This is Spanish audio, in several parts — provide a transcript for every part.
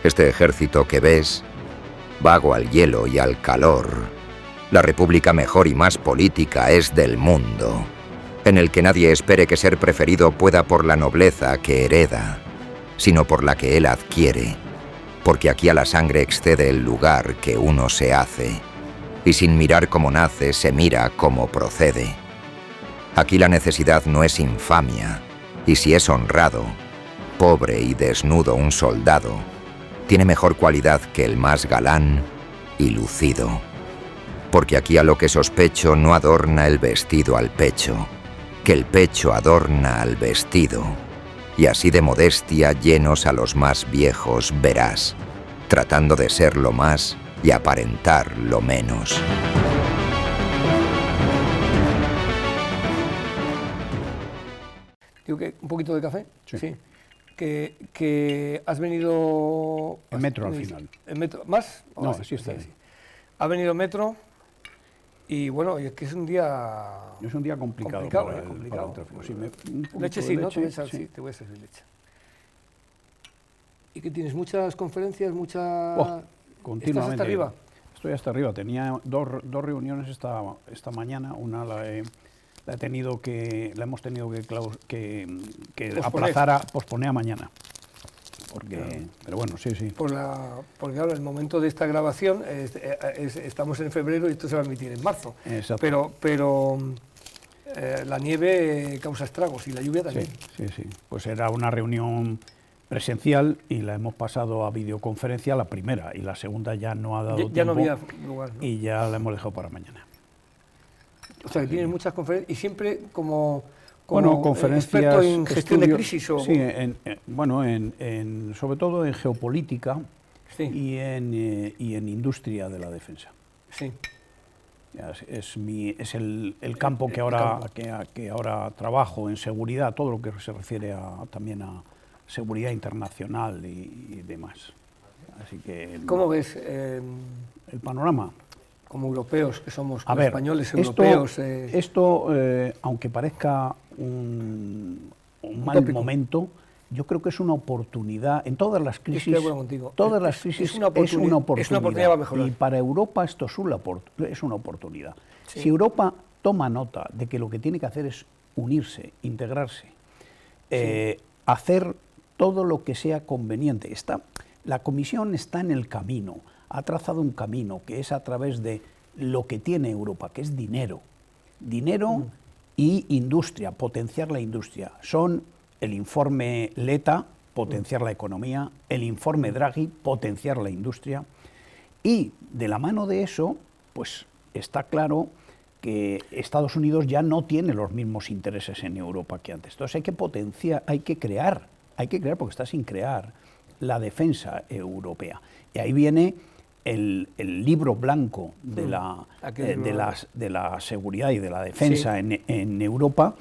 Este ejército que ves, vago al hielo y al calor, la república mejor y más política es del mundo, en el que nadie espere que ser preferido pueda por la nobleza que hereda, sino por la que él adquiere, porque aquí a la sangre excede el lugar que uno se hace, y sin mirar cómo nace, se mira cómo procede. Aquí la necesidad no es infamia, y si es honrado, pobre y desnudo un soldado, tiene mejor cualidad que el más galán y lucido. Porque aquí a lo que sospecho no adorna el vestido al pecho, que el pecho adorna al vestido. Y así de modestia llenos a los más viejos verás, tratando de ser lo más y aparentar lo menos. Digo que un poquito de café. Sí. Que has venido... En metro al final. ¿En metro? ¿Más? No, sí está. Sí. Ha venido en metro y bueno, es que es un día... Es un día complicado. Complicado. Para el tráfico. Sí, leche sí, ¿no? Leche, Sí, te voy a servir leche. ¿Y que tienes muchas conferencias, continuamente. ¿Estás hasta arriba? Estoy hasta arriba. Tenía dos reuniones esta mañana. Una la hemos tenido que posponer a mañana. Pero bueno, sí. Porque ahora el momento de esta grabación, estamos en febrero y esto se va a emitir en marzo. Exacto. Pero la nieve causa estragos y la lluvia también. Sí. Pues era una reunión presencial y la hemos pasado a videoconferencia, la primera, y la segunda ya no ha dado tiempo. Ya no había lugar, ¿no? Y ya la hemos dejado para mañana. O sea, que tienes muchas conferencias y siempre como conferencias, experto en gestión de crisis. Sí, sobre todo en geopolítica, sí, y en industria de la defensa. Sí. Es el campo que ahora trabajo, en seguridad, todo lo que se refiere también a seguridad internacional y demás. Así que ¿cómo ves el panorama? Como europeos que somos, como españoles europeos. Esto aunque parezca un mal momento, yo creo que es una oportunidad. En todas las crisis, estoy de acuerdo contigo. Todas las crisis es una oportunidad para mejorar. Y para Europa esto es una oportunidad. Sí. Si Europa toma nota de que lo que tiene que hacer es unirse, integrarse, hacer todo lo que sea conveniente. La Comisión está en el camino. Ha trazado un camino que es a través de lo que tiene Europa, que es dinero. Dinero y industria, potenciar la industria. Son el informe Letta, potenciar la economía, el informe Draghi, potenciar la industria. Y de la mano de eso, pues está claro que Estados Unidos ya no tiene los mismos intereses en Europa que antes. Entonces hay que potenciar, hay que crear porque está sin crear la defensa europea. Y ahí viene el libro blanco de la seguridad y de la defensa en Europa,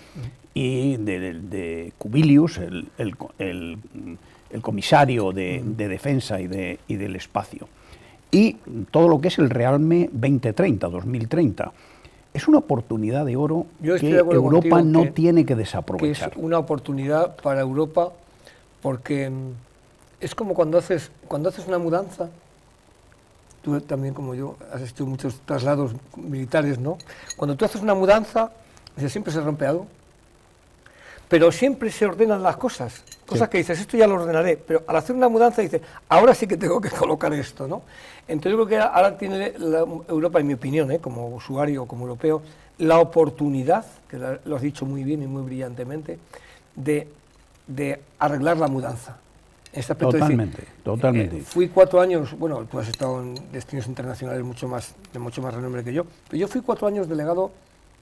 y de Kubilius, el comisario de defensa y del espacio. Y todo lo que es el Realme 2030. Es una oportunidad de oro que Europa no tiene que desaprovechar. Que es una oportunidad para Europa, porque es como cuando haces una mudanza. Tú también, como yo, has hecho muchos traslados militares, ¿no? Cuando tú haces una mudanza, siempre se rompe algo, pero siempre se ordenan las cosas que dices, esto ya lo ordenaré, pero al hacer una mudanza dices, ahora sí que tengo que colocar esto, ¿no? Entonces yo creo que ahora tiene Europa, en mi opinión, como usuario, como europeo, la oportunidad, que lo has dicho muy bien y muy brillantemente, de arreglar la mudanza. Totalmente. Fui 4 años, bueno, tú has estado en destinos internacionales de mucho más renombre que yo, pero yo fui 4 años delegado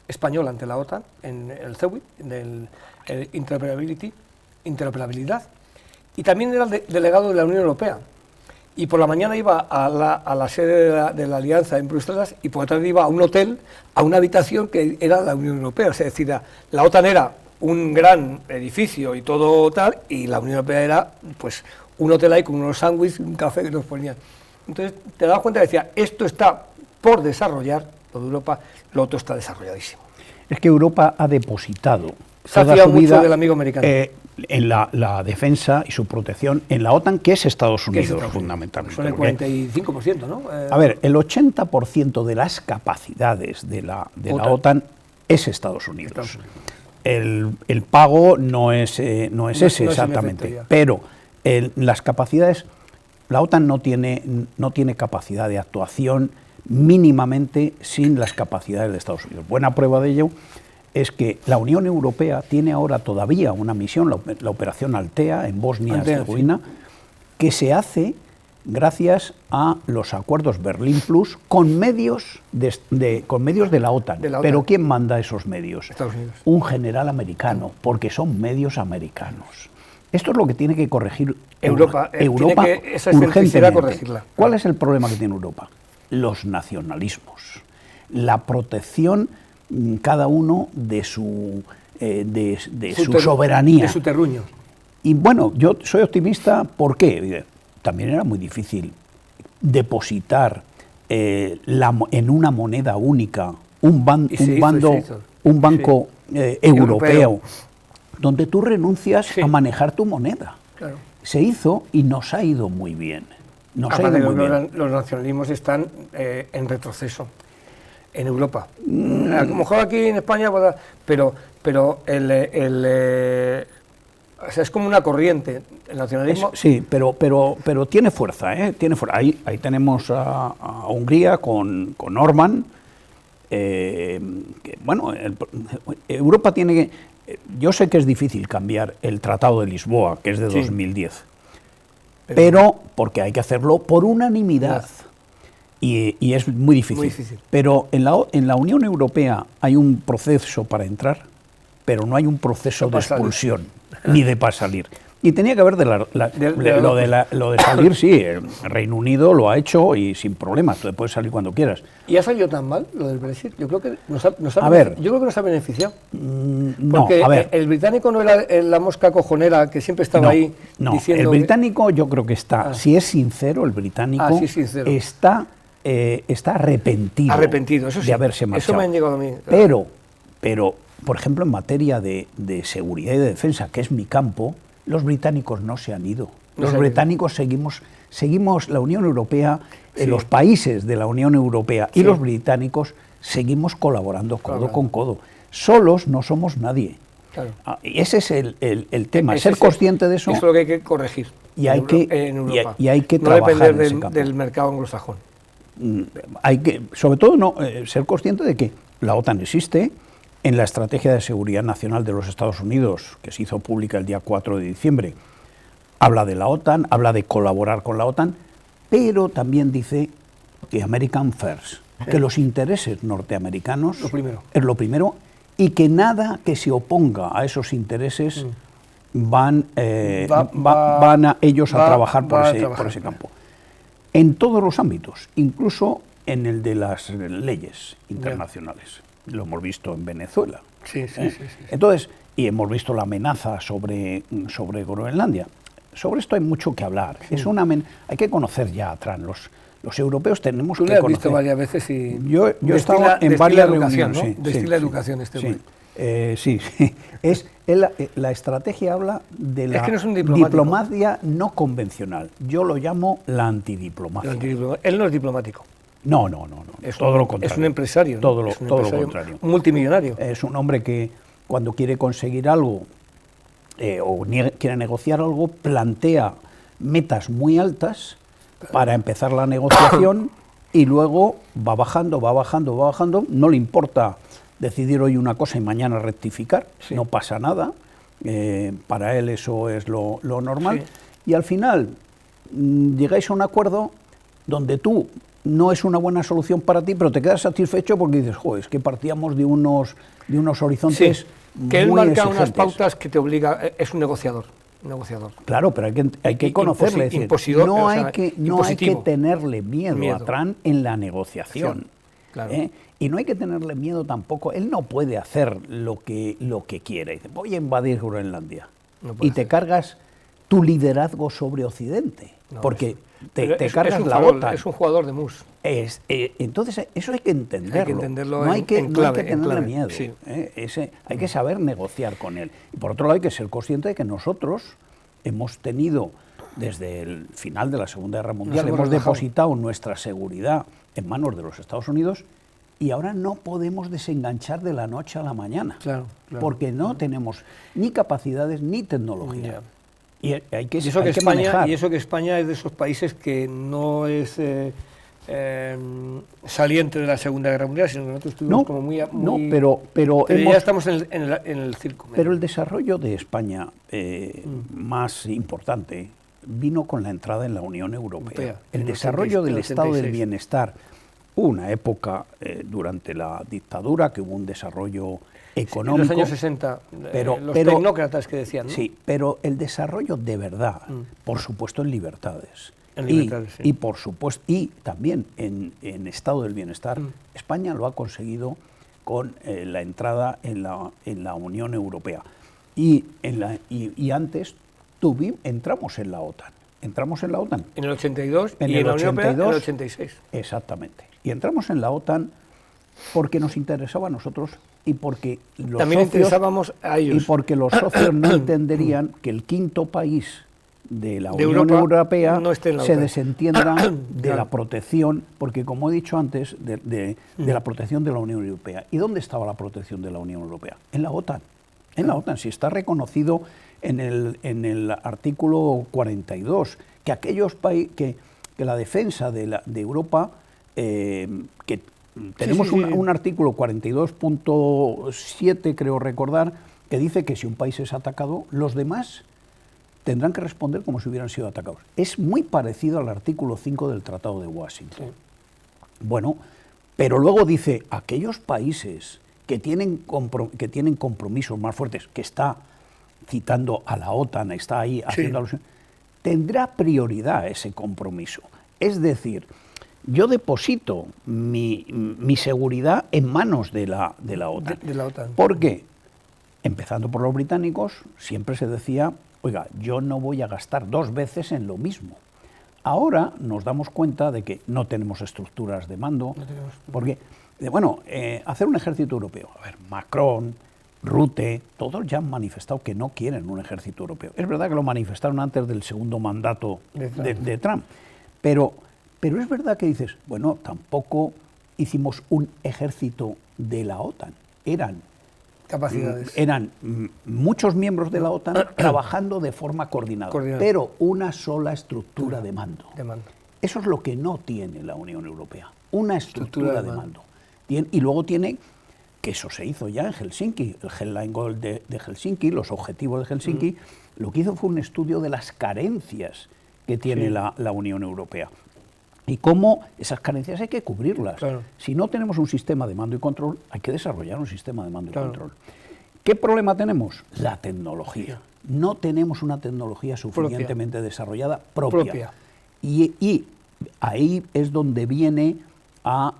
español ante la OTAN, en el CEWI, en el interoperabilidad, y también era el delegado de la Unión Europea. Y por la mañana iba a la sede de la Alianza en Bruselas, y por la tarde iba a un hotel, a una habitación que era la Unión Europea. O sea, es decir, la OTAN era un gran edificio y todo tal, y la Unión Europea era pues un hotel ahí con unos sándwiches y un café que nos ponían. Entonces te das cuenta y decía, esto está por desarrollar, lo de Europa, lo otro está desarrolladísimo. Es que Europa ha depositado Se ha toda fiado su mucho vida del amigo americano. en la defensa y su protección en la OTAN, que es Estados Que es Unidos, Estados Unidos. fundamentalmente. Son el porque, 45%, ¿no? a ver, el 80% de las capacidades de la OTAN es Estados Unidos. Estados Unidos. El pago no es ese no es exactamente, inefecto ya. pero las capacidades, la OTAN no tiene capacidad de actuación mínimamente sin las capacidades de Estados Unidos. Buena prueba de ello es que la Unión Europea tiene ahora todavía una misión, la operación Altea en Bosnia y Herzegovina, que se hace gracias a los acuerdos Berlín Plus con medios de la OTAN. Pero ¿quién manda esos medios? Estados Unidos. Un general americano, porque son medios americanos. Esto es lo que tiene que corregir Europa. Europa tiene que esa excentricidad corregirla. ¿Cuál es el problema que tiene Europa? Los nacionalismos, la protección cada uno de su soberanía. De su terruño. Y bueno, yo soy optimista, ¿por qué? También era muy difícil depositar en una moneda única un banco europeo, donde tú renuncias a manejar tu moneda. Claro. Se hizo y nos ha ido muy bien. Los nacionalismos están en retroceso en Europa. A lo mejor aquí en España, pero o sea, es como una corriente, el nacionalismo. Sí, pero tiene fuerza, ¿eh? Tiene fuerza. Ahí tenemos a Hungría con Orbán. Bueno, Europa tiene que... Yo sé que es difícil cambiar el Tratado de Lisboa, que es de 2010, pero porque hay que hacerlo por unanimidad. Y es muy difícil. Pero en la Unión Europea hay un proceso para entrar, pero no hay un proceso de expulsión, ni de para salir. Y tenía que haber lo de salir, sí, el Reino Unido lo ha hecho y sin problemas, tú puedes salir cuando quieras. ¿Y ha salido tan mal lo del Brexit? Yo creo que nos ha beneficiado. Porque a ver. El británico no era la mosca cojonera que siempre estaba ahí diciendo... El británico yo creo que está, si es sincero, el británico está arrepentido, eso sí, de haberse marchado. Eso me han llegado a mí. Pero, por ejemplo, en materia de seguridad y de defensa, que es mi campo, los británicos no se han ido. Los británicos seguimos la Unión Europea, los países de la Unión Europea y los británicos seguimos colaborando codo con codo. Solos no somos nadie. Claro. Y ese es el tema, ser consciente de eso. Eso es lo que hay que corregir en Europa. Y hay que no trabajar depender del mercado anglosajón. Hay que, sobre todo, ser consciente de que la OTAN existe. En la Estrategia de Seguridad Nacional de los Estados Unidos, que se hizo pública el día 4 de diciembre, habla de la OTAN, habla de colaborar con la OTAN, pero también dice que American First, que los intereses norteamericanos es lo primero y que nada que se oponga a esos intereses van a ellos a trabajar por ese campo. En todos los ámbitos, incluso en el de las leyes internacionales. Lo hemos visto en Venezuela. Sí. Entonces, y hemos visto la amenaza sobre Groenlandia. Sobre esto hay mucho que hablar. Hay que conocer ya a Trump. Los europeos tenemos que conocer. Tú lo has visto varias veces y... Yo he estado en varias reuniones. ¿no? Destila educación este hombre. Sí. La estrategia habla de la no es un diplomacia no convencional. Yo lo llamo la antidiplomacia. Él no es diplomático. No. Es todo lo contrario. Es un empresario. Todo lo contrario. Un multimillonario. Es un hombre que cuando quiere conseguir algo o quiere negociar algo, plantea metas muy altas para empezar la negociación y luego va bajando. No le importa decidir hoy una cosa y mañana rectificar, no pasa nada. Para él eso es lo normal. Y al final llegáis a un acuerdo donde tú no es una buena solución para ti, pero te quedas satisfecho porque dices, joder, es que partíamos de unos horizontes que él muy marca exigentes. unas pautas que te obliga, es un negociador. Claro, pero hay que conocerle. No hay que tenerle miedo a Trump en la negociación. Claro. Y no hay que tenerle miedo tampoco. Él no puede hacer lo que quiere. Dice, voy a invadir Groenlandia. Y te cargas tu liderazgo sobre Occidente. No, porque te es cargas un la farol, OTAN. Es un jugador de mus. Entonces, eso hay que entenderlo. Hay que entenderlo no hay que, en no hay clave, que en tenerle clave, miedo. sí. Hay que saber negociar con él. Y por otro lado, hay que ser consciente de que nosotros hemos tenido, desde el final de la Segunda Guerra Mundial, hemos depositado nuestra seguridad en manos de los Estados Unidos y ahora no podemos desenganchar de la noche a la mañana. Claro. Porque no tenemos ni capacidades ni tecnología. Y hay que, y eso hay que que España, manejar. Y eso que España es de esos países que no es saliente de la Segunda Guerra Mundial, sino que nosotros estuvimos como muy... pero ya estamos en el circo. Pero el desarrollo de España más importante vino con la entrada en la Unión Europea. El desarrollo del estado del bienestar, una época durante la dictadura que hubo un desarrollo económico. En los años 60, los tecnócratas que decían, ¿no? Sí, pero el desarrollo de verdad, por supuesto en libertades. Y por supuesto, y también en estado del bienestar, España lo ha conseguido con la entrada en la Unión Europea. Y antes entramos en la OTAN. Entramos en la OTAN. En el 82 y en la Unión Europea en el 86. Exactamente. Y entramos en la OTAN porque nos interesaba a nosotros y porque los también socios, interesábamos a ellos. Y porque los socios no entenderían que el quinto país de la Unión Europea no se desentienda de la protección, porque como he dicho antes, de la protección de la Unión Europea. ¿Y dónde estaba la protección de la Unión Europea? En la OTAN. En la OTAN, si está reconocido en el artículo 42, que aquellos países, que la defensa de Europa, que tenemos un artículo 42.7, creo recordar, que dice que si un país es atacado, los demás tendrán que responder como si hubieran sido atacados. Es muy parecido al artículo 5 del Tratado de Washington. Sí. Bueno, pero luego dice, aquellos países que tienen compromisos más fuertes, que está citando a la OTAN, está ahí haciendo alusión, tendrá prioridad ese compromiso. Es decir, yo deposito mi seguridad en manos de la OTAN. De la OTAN. ¿Por qué? Empezando por los británicos, siempre se decía, oiga, yo no voy a gastar dos veces en lo mismo. Ahora nos damos cuenta de que no tenemos estructuras de mando, porque, hacer un ejército europeo, a ver, Macron, Rutte, todos ya han manifestado que no quieren un ejército europeo. Es verdad que lo manifestaron antes del segundo mandato de Trump, pero es verdad que dices, bueno, tampoco hicimos un ejército de la OTAN, eran muchos miembros de la OTAN trabajando de forma coordinada, pero una sola estructura de mando. Eso es lo que no tiene la Unión Europea, una estructura de mando. Y luego tiene, que eso se hizo ya en Helsinki, el Headline Goal de Helsinki, los objetivos de Helsinki, lo que hizo fue un estudio de las carencias que tiene la Unión Europea. Y cómo esas carencias hay que cubrirlas. Claro. Si no tenemos un sistema de mando y control, hay que desarrollar un sistema de mando y control. ¿Qué problema tenemos? La tecnología. No tenemos una tecnología suficientemente desarrollada propia. Y ahí es donde viene a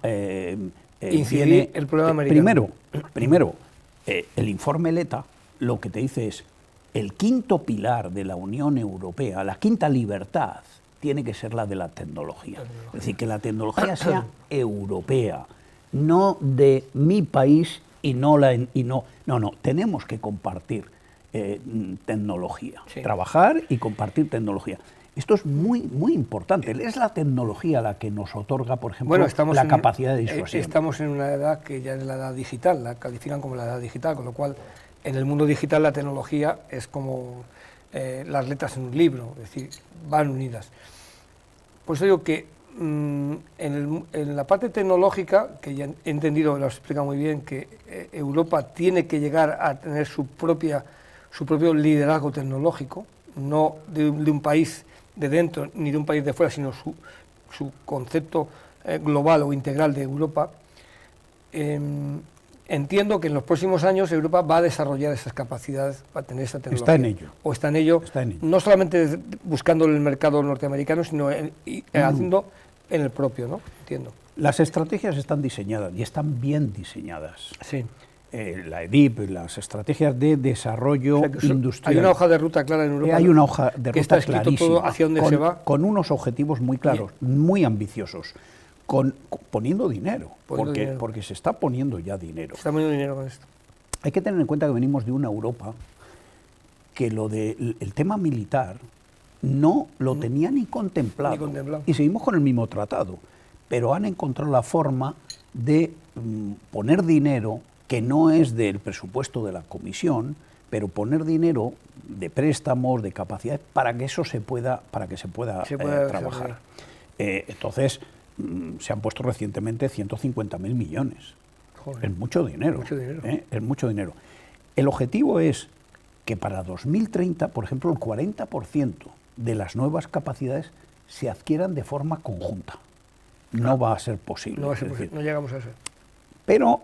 incidir el problema americano. Primero, el informe Letta lo que te dice es el quinto pilar de la Unión Europea, la quinta libertad, tiene que ser la de la tecnología. Es decir, que la tecnología sea europea, no de mi país y no No, tenemos que compartir tecnología, trabajar y compartir tecnología. Esto es muy, muy importante. Es la tecnología la que nos otorga, por ejemplo, la capacidad de disuasión. Estamos en una edad que ya es la edad digital, la califican como la edad digital, con lo cual en el mundo digital la tecnología es como las letras en un libro, es decir, van unidas. Por eso digo que en la parte tecnológica, que ya he entendido, lo has explicado muy bien, que Europa tiene que llegar a tener su propio liderazgo tecnológico, no de un país de dentro ni de un país de fuera, sino su concepto global o integral de Europa. Entiendo que en los próximos años Europa va a desarrollar esas capacidades para tener esa tecnología. Está en ello. O está en ello, no solamente buscando el mercado norteamericano, sino haciendo en el propio, ¿no? Entiendo. Las estrategias están diseñadas y están bien diseñadas. Sí. la EDIP, las estrategias de desarrollo industrial. Hay una hoja de ruta clara en Europa. Hay una hoja de que ruta está escrito clarísima, todo hacia dónde se va. Con unos objetivos muy claros, muy ambiciosos, poniendo dinero, porque se está poniendo ya dinero. Se está poniendo dinero con esto. Hay que tener en cuenta que venimos de una Europa que el tema militar no lo tenía ni contemplado. Y seguimos con el mismo tratado, pero han encontrado la forma de poner dinero que no es del presupuesto de la Comisión, pero poner dinero de préstamos, de capacidades, para que eso se pueda trabajar. Entonces, se han puesto recientemente 150.000 millones. Joder, es mucho dinero. Es mucho dinero. El objetivo es que para 2030, por ejemplo, el 40% de las nuevas capacidades se adquieran de forma conjunta. No va a ser posible. No va a ser posible, no llegamos a eso. Pero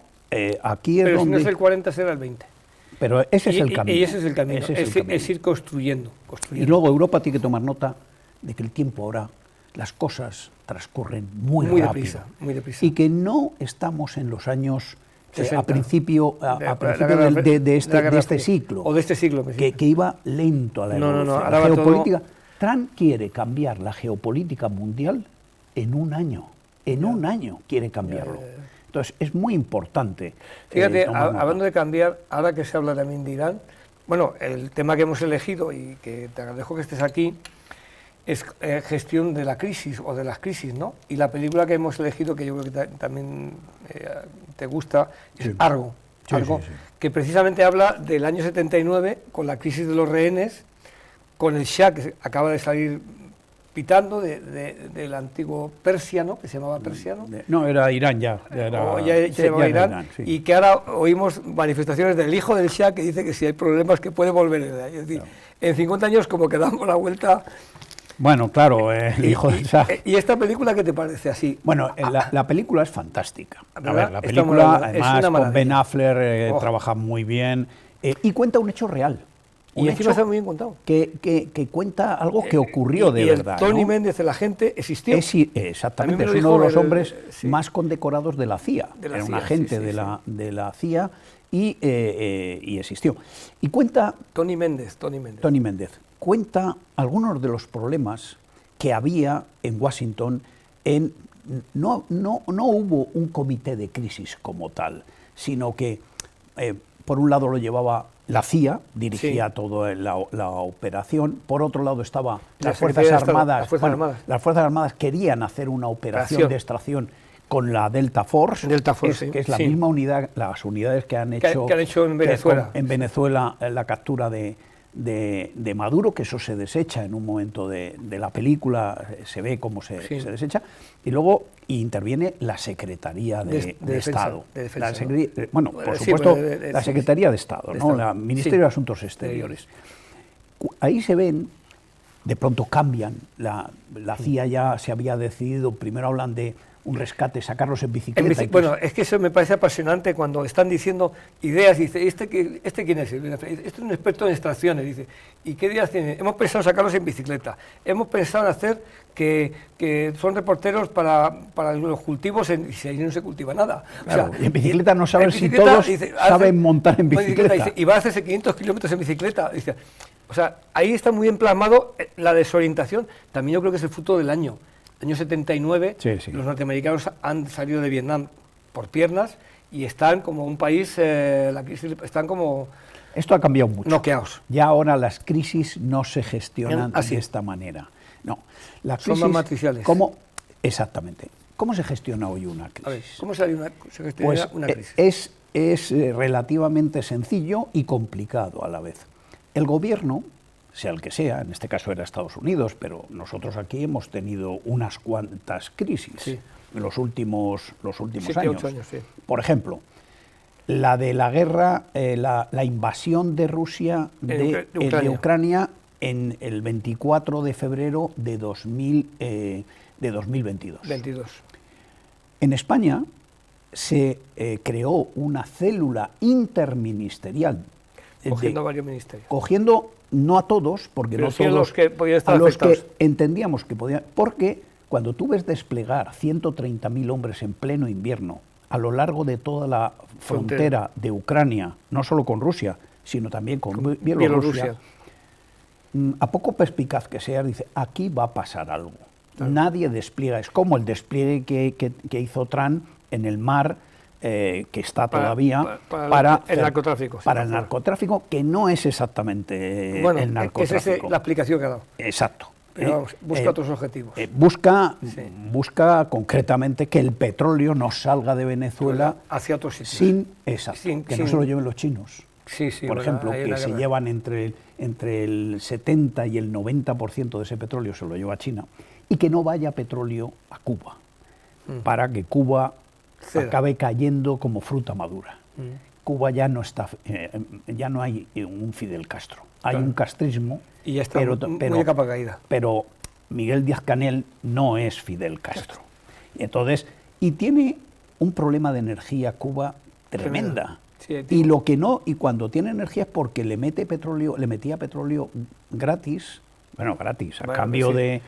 aquí es pero donde... si no es el 40, será el 20. Pero ese es el camino. Y ese es el camino, es ir construyendo. Y luego Europa tiene que tomar nota de que el tiempo ahora, las cosas transcurren muy rápido. Muy deprisa. Y que no estamos en los años a principio de este ciclo. O de este siglo. Que iba lento a la evolución. No, la geopolítica. Trump quiere cambiar la geopolítica mundial en un año. En un año quiere cambiarlo. Entonces, es muy importante. Fíjate, hablando de cambiar, ahora que se habla también de Irán, bueno, el tema que hemos elegido y que te agradezco que estés aquí, es gestión de la crisis o de las crisis, ¿no? Y la película que hemos elegido, que yo creo que también te gusta, es Argo, que precisamente habla del año 79, con la crisis de los rehenes, con el Shah, que acaba de salir pitando del antiguo Persia, ¿no? Que se llamaba Persia, ¿no? No, era Irán ya. Se llamaba Irán, y que ahora oímos manifestaciones del hijo del Shah que dice que si hay problemas que puede volver. Es decir, en 50 años como que damos la vuelta. Bueno, claro, el hijo del Shah. ¿Y esta película qué te parece así? Bueno, la película es fantástica. A ver, la película, además, con Ben Affleck, trabaja muy bien y cuenta un hecho real. Y encima está muy bien contado. Que cuenta algo que ocurrió de verdad. Tony Méndez, el agente, existió. Exactamente, es uno de los hombres más condecorados de la CIA. Era un agente de la CIA y existió. Y cuenta... Tony Méndez. Cuenta algunos de los problemas que había en Washington. No hubo un comité de crisis como tal, sino que, por un lado lo llevaba la CIA, dirigía toda la operación. Por otro lado estaban las Fuerzas Armadas. Las Fuerzas Armadas querían hacer una operación de extracción con la Delta Force, que es la misma unidad, las unidades que han hecho en Venezuela. En Venezuela la captura de Maduro, que eso se desecha en un momento de la película, se ve cómo se desecha, y luego interviene la Secretaría de Estado. Por supuesto, la Secretaría de Estado, ¿no? La Ministerio de Asuntos Exteriores. Ahí se ven, de pronto cambian, la CIA ya se había decidido, primero hablan de un rescate, sacarlos en bicicleta. Bueno, es que eso me parece apasionante cuando están diciendo ideas, dice, ¿este quién es? Este es un experto en extracciones, dice, ¿y qué ideas tiene? Hemos pensado en sacarlos en bicicleta, hemos pensado en hacer que son reporteros para los cultivos, y ahí no se cultiva nada. Claro, y en bicicleta no saben si todos saben montar en bicicleta. Dice, y va a hacerse 500 kilómetros en bicicleta. Dice, o sea, ahí está muy bien plasmado la desorientación, también yo creo que es el fruto del año 79, los norteamericanos han salido de Vietnam por piernas y están como un país, están como... Esto ha cambiado mucho. Noqueados. Ya ahora las crisis no se gestionan de esta manera. No, las crisis, son más matriciales. Exactamente. ¿Cómo se gestiona hoy una crisis? A ver, ¿cómo se gestiona una crisis? Es relativamente sencillo y complicado a la vez. El gobierno, sea el que sea, en este caso era Estados Unidos, pero nosotros aquí hemos tenido unas cuantas crisis en los últimos 7, años. 8 años. Por ejemplo, la de la guerra, la invasión de Rusia de Ucrania en el 24 de febrero de 2022. En España se creó una célula interministerial. Cogiendo varios ministerios. Cogiendo, no a todos, porque pero no todos, los que podían estar a los afectados. Que entendíamos que podían, porque cuando tú ves desplegar 130.000 hombres en pleno invierno a lo largo de toda la frontera de Ucrania, no solo con Rusia, sino también con Bielorrusia, a poco perspicaz que sea, dice, aquí va a pasar algo. Claro. Nadie despliega, es como el despliegue que hizo Trump en el mar, que está todavía para el narcotráfico. Para el narcotráfico, que no es exactamente el narcotráfico. Esa es la explicación que ha dado. Exacto. Pero vamos, busca otros objetivos. Busca concretamente que el petróleo no salga de Venezuela hacia otros sitios. Que no se lo lleven los chinos. Por ejemplo, que se llevan entre el 70 y el 90% de ese petróleo se lo lleva China, y que no vaya petróleo a Cuba, para que Cuba acabe cayendo como fruta madura. Cuba ya no está, ya no hay un Fidel Castro, hay un castrismo, y ya está muy de capa caída. Pero Miguel Díaz-Canel no es Fidel Castro. Entonces, y tiene un problema de energía Cuba tremenda. Y cuando tiene energía es porque le metía petróleo gratis, a cambio de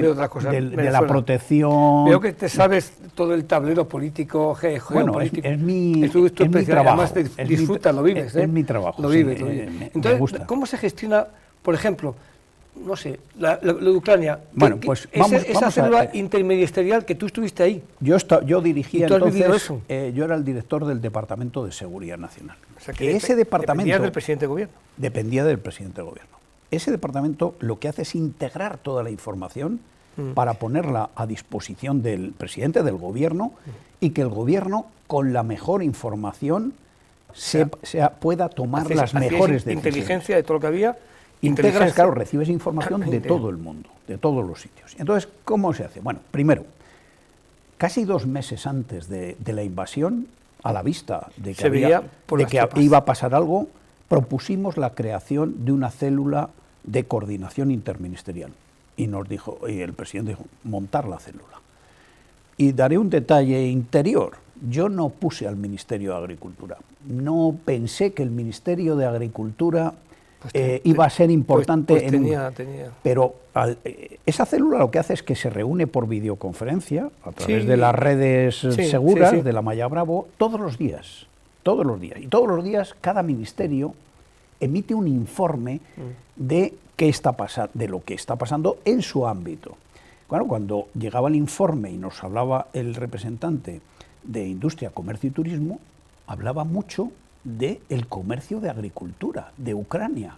otras cosas, de la protección. Veo que te sabes todo el tablero político, geopolítico. Es mi trabajo. Además disfrutas, lo vives. Es mi trabajo. Lo vives. Entonces, me gusta. ¿Cómo se gestiona, por ejemplo, no sé, lo de Ucrania? Bueno, pues esa célula interministerial que tú estuviste ahí. Yo dirigía entonces, eso? Yo era el director del Departamento de Seguridad Nacional. O sea, que ese departamento dependía del presidente de gobierno. Dependía del presidente de gobierno. Ese departamento lo que hace es integrar toda la información para ponerla a disposición del presidente del gobierno y que el gobierno, con la mejor información, pueda tomar las mejores decisiones. Inteligencia de todo lo que había. Integras, claro, recibes información de todo el mundo, de todos los sitios. Entonces, ¿cómo se hace? Bueno, primero, casi 2 meses antes de la invasión, a la vista de que iba a pasar algo, propusimos la creación de una célula de coordinación interministerial. Y el presidente dijo, montar la célula. Y daré un detalle interior. Yo no puse al Ministerio de Agricultura. No pensé que el Ministerio de Agricultura iba a ser importante. Pero esa célula lo que hace es que se reúne por videoconferencia a través de las redes seguras de la Malla Bravo todos los días. Y todos los días cada ministerio emite un informe de lo que está pasando en su ámbito. Bueno, cuando llegaba el informe y nos hablaba el representante de Industria, Comercio y Turismo, hablaba mucho del comercio de agricultura de Ucrania.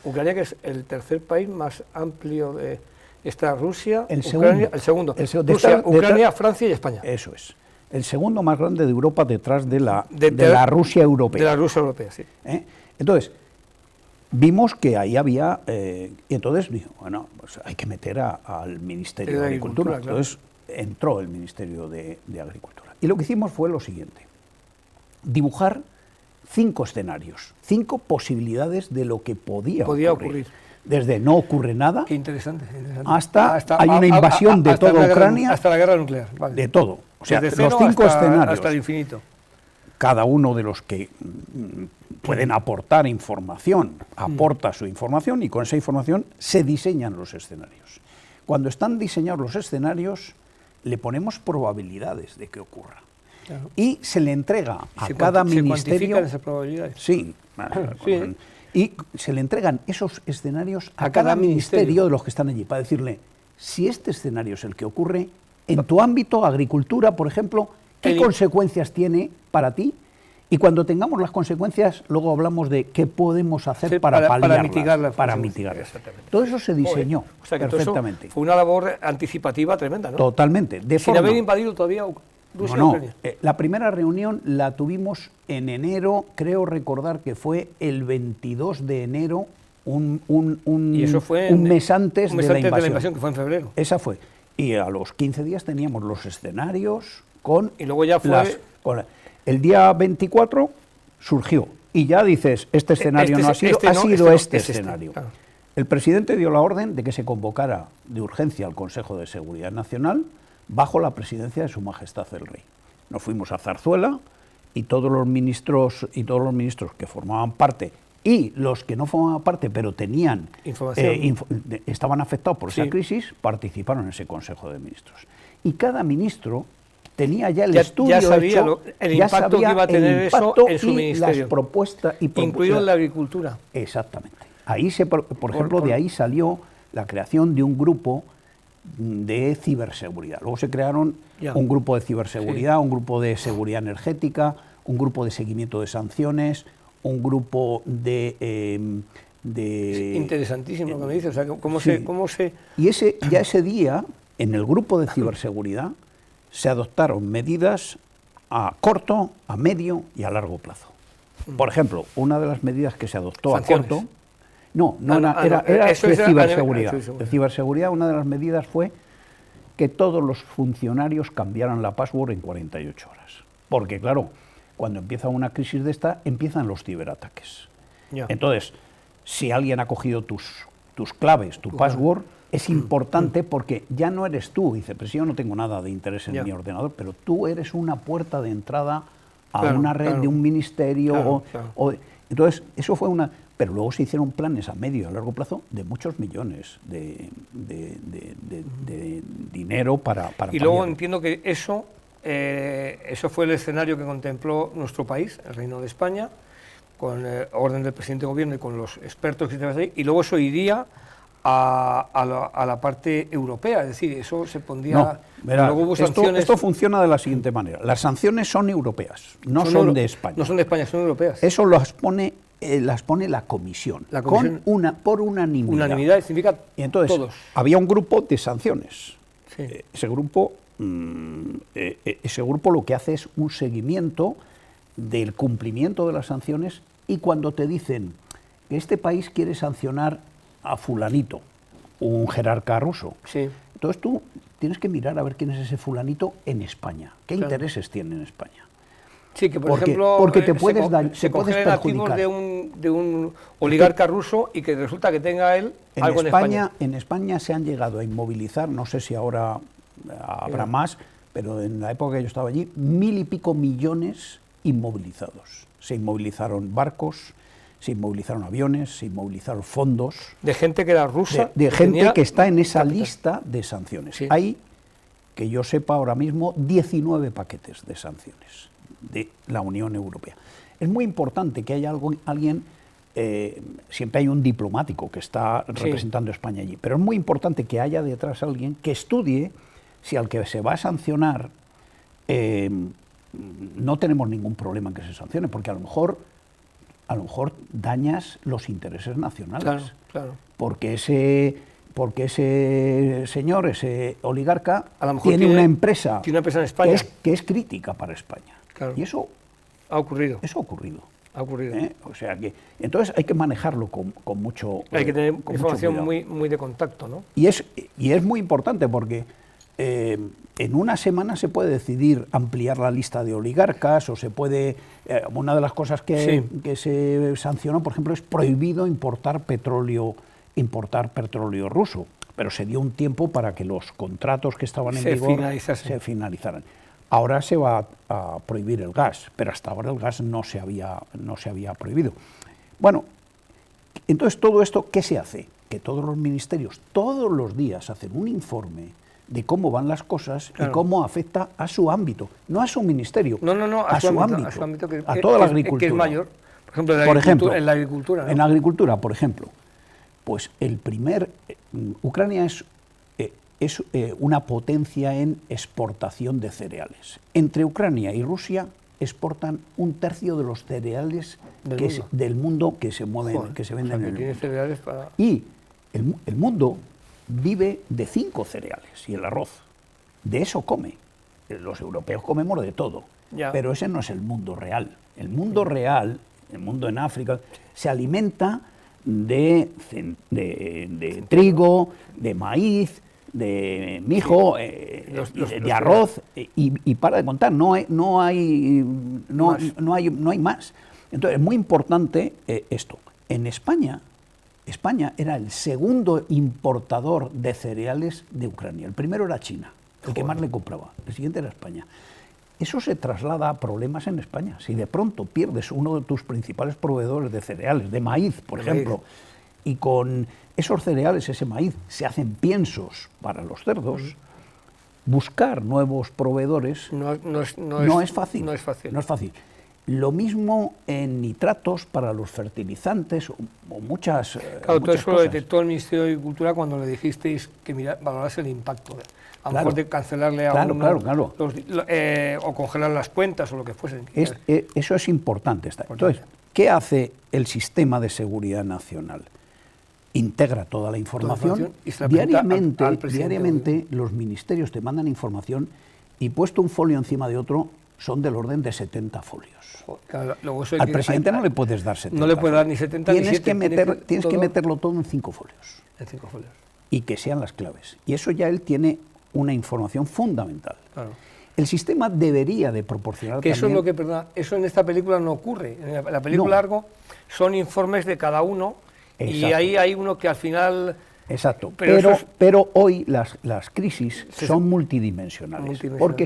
Ucrania, que es el tercer país más amplio de esta Rusia, el segundo. Rusia, Ucrania, Francia y España. Eso es. El segundo más grande de Europa detrás de la Rusia europea. De la Rusia europea, sí. Entonces, vimos que ahí había... y entonces dijo, bueno, pues hay que meter al Ministerio de Agricultura. Claro. Entonces entró el Ministerio de Agricultura. Y lo que hicimos fue lo siguiente. Dibujar 5 escenarios, 5 posibilidades de lo que podía ocurrir. Desde no ocurre nada. Qué interesante. Hasta hay una invasión de toda Ucrania. Hasta la guerra nuclear. Vale. De todo. O sea, los 5 escenarios. Hasta el infinito. Cada uno de los que pueden aportar información, aporta su información y con esa información se diseñan los escenarios. Cuando están diseñados los escenarios, le ponemos probabilidades de que ocurra. Claro. Y se le entrega a cada ministerio... ¿Se cuantifican esas probabilidades? Sí. Y se le entregan esos escenarios a cada ministerio de los que están allí, para decirle, si este escenario es el que ocurre, en tu ámbito, agricultura, por ejemplo, ¿qué consecuencias tiene para ti? Y cuando tengamos las consecuencias, luego hablamos de qué podemos hacer para paliarlas, para mitigarlas. Todo eso se diseñó perfectamente. Fue una labor anticipativa tremenda, ¿no? Totalmente. Sin haber invadido todavía Rusia y Ucrania. La primera reunión la tuvimos en enero, creo recordar que fue el 22 de enero, un mes antes de la invasión, que fue en febrero. Esa fue. Y a los 15 días teníamos los escenarios con... Y luego ya fue... El día 24 surgió y ya dices, este escenario no ha sido, ha sido este escenario. Claro. El presidente dio la orden de que se convocara de urgencia al Consejo de Seguridad Nacional bajo la presidencia de Su Majestad el Rey. Nos fuimos a Zarzuela y todos los ministros que formaban parte y los que no formaban parte pero tenían estaban afectados por esa crisis, participaron en ese Consejo de Ministros. Y cada ministro tenía ya el estudio ya sabía hecho, el ya impacto que sabía iba a tener el eso impacto en su y ministerio. las propuestas y incluido en la agricultura. Exactamente. Ahí por ejemplo, de ahí salió la creación de un grupo de ciberseguridad. Luego se crearon un grupo de ciberseguridad, un grupo de seguridad energética, un grupo de seguimiento de sanciones, un grupo de... Es interesantísimo lo que me dice, o sea, cómo se... Y ya ese día, en el grupo de ciberseguridad, se adoptaron medidas a corto, a medio y a largo plazo. Por ejemplo, una de las medidas que se adoptó ¿Sanciones? a corto... era de ciberseguridad. De ciberseguridad, una de las medidas fue que todos los funcionarios cambiaran la password en 48 horas. Porque, claro, cuando empieza una crisis de esta, empiezan los ciberataques. Entonces, si alguien ha cogido tus claves, tu password, es importante porque ya no eres tú. Dice, pero si yo no tengo nada de interés en mi ordenador, pero tú eres una puerta de entrada a una red de un ministerio. Entonces, eso fue una... Pero luego se hicieron planes a medio y a largo plazo de muchos millones de dinero para y luego entiendo que eso fue el escenario que contempló nuestro país, el Reino de España, con orden del presidente de gobierno y con los expertos que estaban ahí, y luego eso iría a la parte europea, es decir, eso se pondría... No, verá, luego hubo sanciones... esto funciona de la siguiente manera. Las sanciones son europeas, no son de España. No son de España, son europeas. Eso las pone la Comisión, por unanimidad. Unanimidad significa y entonces, todos. Había un grupo de sanciones. Sí. Ese grupo lo que hace es un seguimiento del cumplimiento de las sanciones, y cuando te dicen que este país quiere sancionar a fulanito, un jerarca ruso, entonces tú tienes que mirar a ver quién es ese fulanito en España, qué intereses tiene en España. Sí, que por ejemplo porque te puedes se cogen activos de un oligarca ruso y que resulta que tenga él algo en España. En España se han llegado a inmovilizar, no sé si ahora habrá más, pero en la época que yo estaba allí, 1.000 y pico millones inmovilizados. Se inmovilizaron barcos, se inmovilizaron aviones, se inmovilizaron fondos. De gente que era rusa. De gente que está en esa lista de sanciones. Sí. Hay, que yo sepa ahora mismo, 19 paquetes de sanciones de la Unión Europea. Es muy importante que haya alguien, siempre hay un diplomático que está representando a España allí, pero es muy importante que haya detrás alguien que estudie si al que se va a sancionar no tenemos ningún problema en que se sancione, porque a lo mejor dañas los intereses nacionales. Claro. Porque ese señor, ese oligarca, tiene una empresa en España que es crítica para España. Claro. Y eso ha ocurrido. O sea que entonces hay que manejarlo con mucho. Hay que tener información muy de contacto, ¿no? Y es muy importante porque en una semana se puede decidir ampliar la lista de oligarcas, o se puede... una de las cosas que se sancionó, por ejemplo, es prohibido importar petróleo ruso, pero se dio un tiempo para que los contratos que estaban en vigor se finalizaran. Ahora se va a prohibir el gas, pero hasta ahora el gas no se había prohibido. Bueno, entonces todo esto, ¿qué se hace? Que todos los ministerios todos los días hacen un informe de cómo van las cosas y cómo afecta a su ámbito, no a su ministerio, a su ámbito, a toda la agricultura. Que es mayor, por ejemplo, en la agricultura. ¿No? En la agricultura, por ejemplo, pues Ucrania es una potencia en exportación de cereales. Entre Ucrania y Rusia exportan 1/3 de los cereales del mundo que se mueven, que se venden en el mundo. Y el mundo vive de 5 cereales y el arroz. De eso come. Los europeos comemos de todo, pero ese no es el mundo real. El mundo real, el mundo en África, se alimenta de trigo, de maíz, de mijo, de arroz, y para de contar, no hay más. Entonces es muy importante esto. En España era el segundo importador de cereales de Ucrania. El primero era China, el que más le compraba. El siguiente era España. Eso se traslada a problemas en España. Si de pronto pierdes uno de tus principales proveedores de cereales, de maíz, por ejemplo, y con esos cereales, ese maíz, se hacen piensos para los cerdos, buscar nuevos proveedores no es fácil. No es fácil. No es fácil. Lo mismo en nitratos para los fertilizantes o muchas Claro, todo eso lo cosas. detectó el Ministerio de Agricultura cuando le dijisteis que valorase el impacto. A lo mejor de cancelarle a uno claro. O congelar las cuentas o lo que fuese. Eso es importante. Entonces, ¿qué hace el sistema de seguridad nacional? Integra toda la información y se la presenta al presidente. Diariamente los ministerios te mandan información y puesto un folio encima de otro son del orden de 70 folios. Claro, luego al presidente no le puedes dar 70. No le puedes dar ni 70 ni 7. Tienes que meterlo todo en 5 folios. En 5 folios. Y que sean las claves. Y eso ya él tiene una información fundamental. Claro. El sistema debería de proporcionar que también... Eso es lo que, perdona, eso en esta película no ocurre. En la película Largo son informes de cada uno. Exacto. Y ahí hay uno que al final... Exacto, pero hoy las crisis son multidimensionales, porque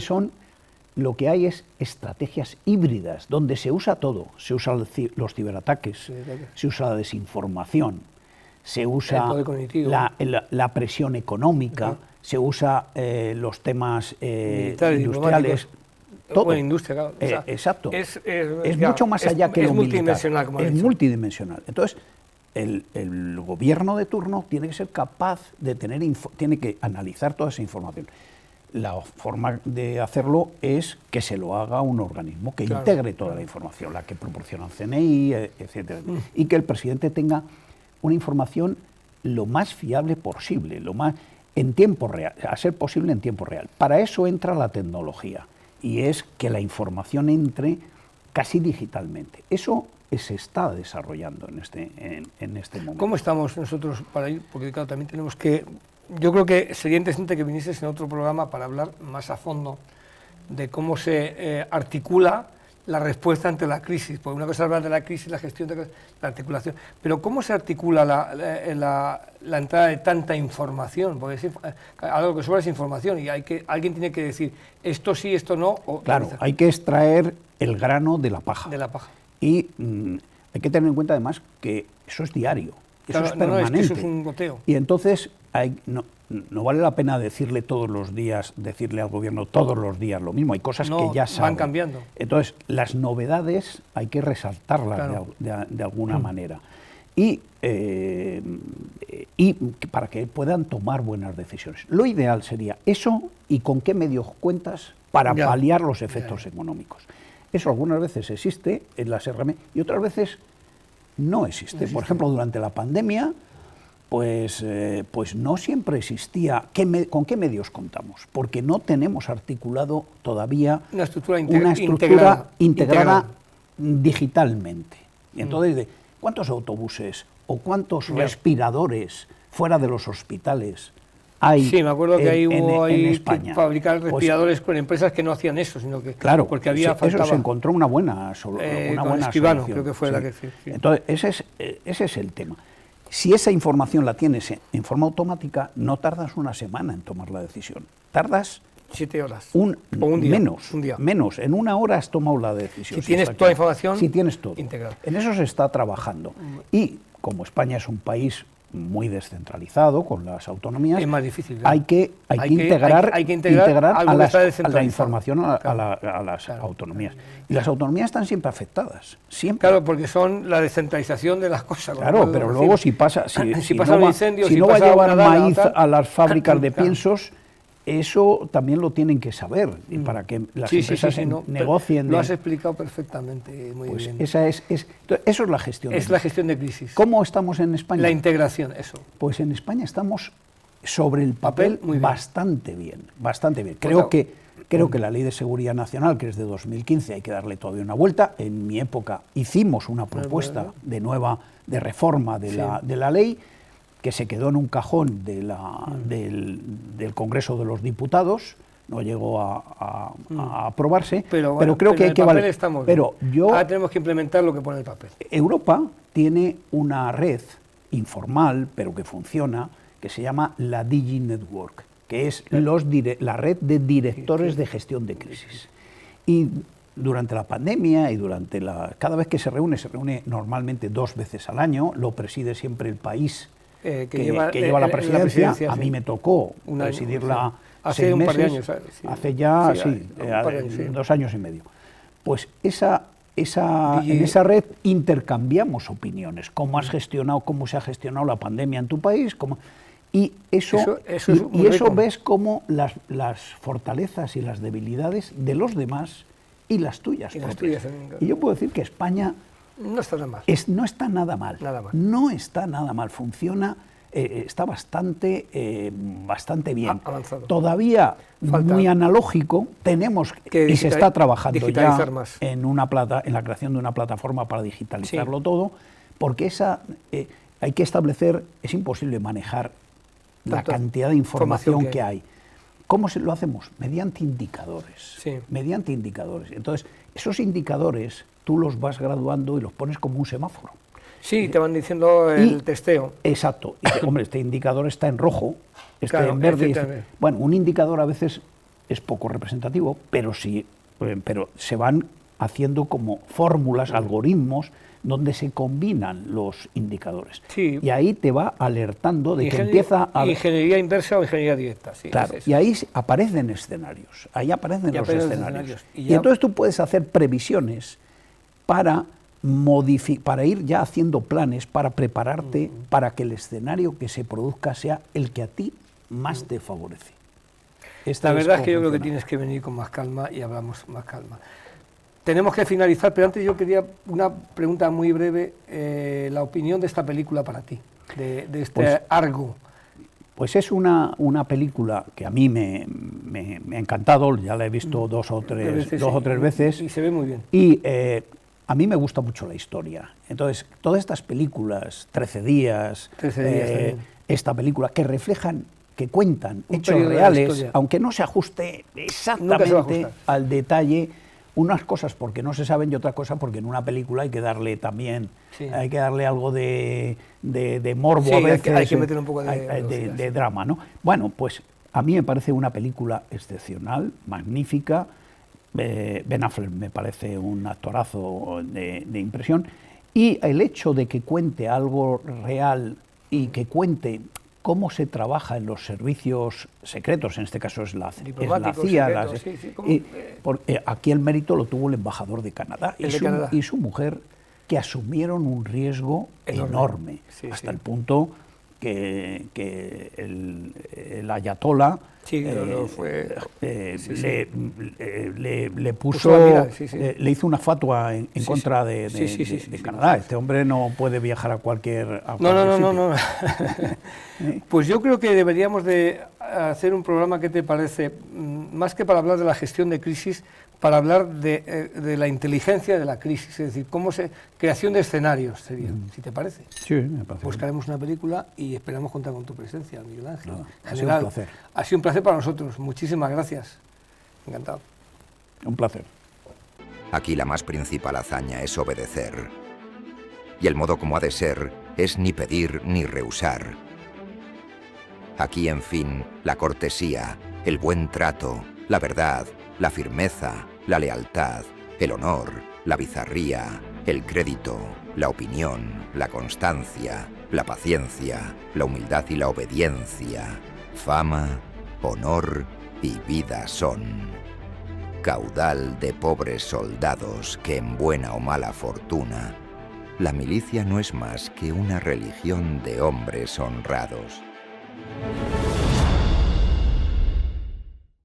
lo que hay es estrategias híbridas, donde se usa todo, se usan los ciberataques, se usa la desinformación, se usa la presión económica, se usa los temas industriales, todo. Bueno, industria, claro. O sea, exacto, es claro, mucho más allá que lo multidimensional, militar, es multidimensional. Entonces, el gobierno de turno tiene que ser capaz de tiene que analizar toda esa información. La forma de hacerlo es que se lo haga un organismo que integre toda la información, la que proporciona el CNI, etcétera, y que el presidente tenga una información lo más fiable posible, lo más en tiempo real, a ser posible en tiempo real. Para eso entra la tecnología, y es que la información entre casi digitalmente. Eso se está desarrollando en este momento. ¿Cómo estamos nosotros para ir? Porque claro, también tenemos que... Yo creo que sería interesante que vinieses en otro programa para hablar más a fondo de cómo se articula la respuesta ante la crisis. Porque una cosa es hablar de la crisis, la gestión de la articulación, pero ¿cómo se articula la entrada de tanta información? Porque algo que sobra es información y alguien tiene que decir esto sí, esto no. Claro, hay que extraer el grano de la paja. De la paja. Y hay que tener en cuenta además que eso es diario, eso es permanente. No, es que eso es un goteo. Y entonces no vale la pena decirle al gobierno todos los días lo mismo, hay cosas que ya saben. Van cambiando. Entonces, las novedades hay que resaltarlas de alguna manera. Y para que puedan tomar buenas decisiones. Lo ideal sería eso y con qué medios cuentas para paliar los efectos económicos. Eso algunas veces existe en las herramientas y otras veces no existe. Por ejemplo, durante la pandemia, pues no siempre existía. ¿Con qué medios contamos? Porque no tenemos articulado todavía una estructura integrada digitalmente. Y entonces, ¿cuántos autobuses o cuántos respiradores fuera de los hospitales hay? Sí, me acuerdo que hubo en España. Que fabricar respiradores con empresas que no hacían eso, sino que claro, porque había eso se encontró una buena Escribano, solución. creo que fue la que sí. Entonces, ese es el tema. Si esa información la tienes en forma automática, no tardas una semana en tomar la decisión. Tardas 7 horas. Un día. Un Menos. En una hora has tomado la decisión. Si tienes toda la información. Si tienes todo. Integrado. En eso se está trabajando. Y como España es un país muy descentralizado con las autonomías, es más difícil. Hay que integrar a la información a las autonomías. Y las autonomías están siempre afectadas, siempre. Claro, porque son la descentralización de las cosas. Claro, pero luego si no va a pasa llevar maíz a las fábricas de piensos, eso también lo tienen que saber para que las empresas negocien. Lo has explicado perfectamente, muy bien. Eso es la gestión. Es la gestión de crisis. ¿Cómo estamos en España? La integración, eso. Pues en España estamos sobre el papel bastante bien. Creo que la Ley de Seguridad Nacional, que es de 2015, hay que darle todavía una vuelta. En mi época hicimos una propuesta de reforma de la ley, que se quedó en un cajón del Congreso de los Diputados, no llegó a aprobarse, pero creo que hay que valer. Ahora tenemos que implementar lo que pone el papel. Europa tiene una red informal, pero que funciona, que se llama la Digi Network, que es la red de directores de gestión de crisis. Y durante la pandemia y cada vez que se reúne normalmente 2 veces al año, lo preside siempre el país que lleva la presidencia. A mí sí. me tocó Un año, presidirla sí. Hace 6 un meses. par de años, ¿sabes? Sí. Hace ya, Sí, un par de años, sí. 2 años y medio. Pues en Y- esa red intercambiamos opiniones, cómo has gestionado, cómo se ha gestionado la pandemia en tu país, y eso es muy eso rico. ves como las fortalezas y las debilidades de los demás y las tuyas Y las propias. tuyas también, claro. Y yo puedo decir que España No está nada mal. no está nada mal. Nada mal. No está nada mal. Funciona, está bastante bien. Avanzado. Todavía Falta muy analógico. Tenemos que y se está trabajando ya digitalizar más. en la creación de una plataforma para digitalizarlo Sí. todo, porque hay que establecer, es imposible manejar la Tanta cantidad de información información que hay. ¿Cómo lo hacemos? Mediante indicadores. Sí. Mediante indicadores. Entonces, esos indicadores tú los vas graduando y los pones como un semáforo. Sí, te van diciendo el Y- testeo. Exacto. Y hombre, este indicador está en rojo, está Claro, en verde. efectivamente. Bueno, un indicador a veces es poco representativo, pero sí, pero se van haciendo como fórmulas, algoritmos, donde se combinan los indicadores. Sí. Y ahí te va alertando de que Ingenie- empieza a... Ingeniería inversa o ingeniería directa, sí. Claro, es eso. y ahí aparecen escenarios, ahí aparecen Y los aparecen escenarios. escenarios. Y Y, ya- entonces tú puedes hacer previsiones para ir ya haciendo planes, para prepararte para que el escenario que se produzca sea el que a ti más te favorece. Esta La verdad es cómo que yo creo que funciona. tienes que venir con más calma y hablamos más calma. Tenemos que finalizar, pero antes yo quería una pregunta muy breve, la opinión de esta película para ti, de este Pues- Argo. Pues es una película que a mí me ha encantado, ya la he visto dos o tres veces. Y se ve muy bien. Y a mí me gusta mucho la historia. Entonces, todas estas películas, 13 días, 13 días también. esta película, que reflejan, que cuentan Un hechos periodo de la reales, historia. aunque no se ajuste Nunca se va a exactamente ajustar. al detalle, unas cosas porque no se saben y otra cosa porque en una película hay que darle también, Sí. hay que darle algo de morbo Sí, a hay que- veces, hay que meter un poco de velocidad, de sí. drama, ¿no? Bueno, pues a mí me parece una película excepcional, magnífica. Ben Affleck me parece un actorazo de impresión, y el hecho de que cuente algo real y que cuente cómo se trabaja en los servicios secretos, en este caso es la Diplomáticos, CIA, secretos, sí, sí, aquí el mérito lo tuvo el embajador de Canadá, El de Canadá. y su mujer, que asumieron un riesgo enorme, Sí, hasta sí. el punto que el ayatolá Sí, fue... sí, sí. le Puso la mira, sí, sí. le hizo una fatua en Sí, contra sí. de Sí, sí, sí, de sí, Canadá. sí. Este hombre no puede viajar a cualquier No. sitio. Pues yo creo que deberíamos de hacer un programa, ¿qué te parece? Más que para hablar de la gestión de crisis, para hablar de la inteligencia de la crisis, es decir, creación de escenarios sería, si te parece. Sí, me parece. Buscaremos una película y esperamos contar con tu presencia, Miguel Ángel. Nada, ha sido un General, placer. Ha sido un placer para nosotros. Muchísimas gracias. Encantado. Un placer. Aquí la más principal hazaña es obedecer. Y el modo como ha de ser es ni pedir ni rehusar. Aquí, en fin, la cortesía, el buen trato, la verdad, la firmeza, la lealtad, el honor, la bizarría, el crédito, la opinión, la constancia, la paciencia, la humildad y la obediencia, fama, honor y vida son. Caudal de pobres soldados que en buena o mala fortuna, la milicia no es más que una religión de hombres honrados.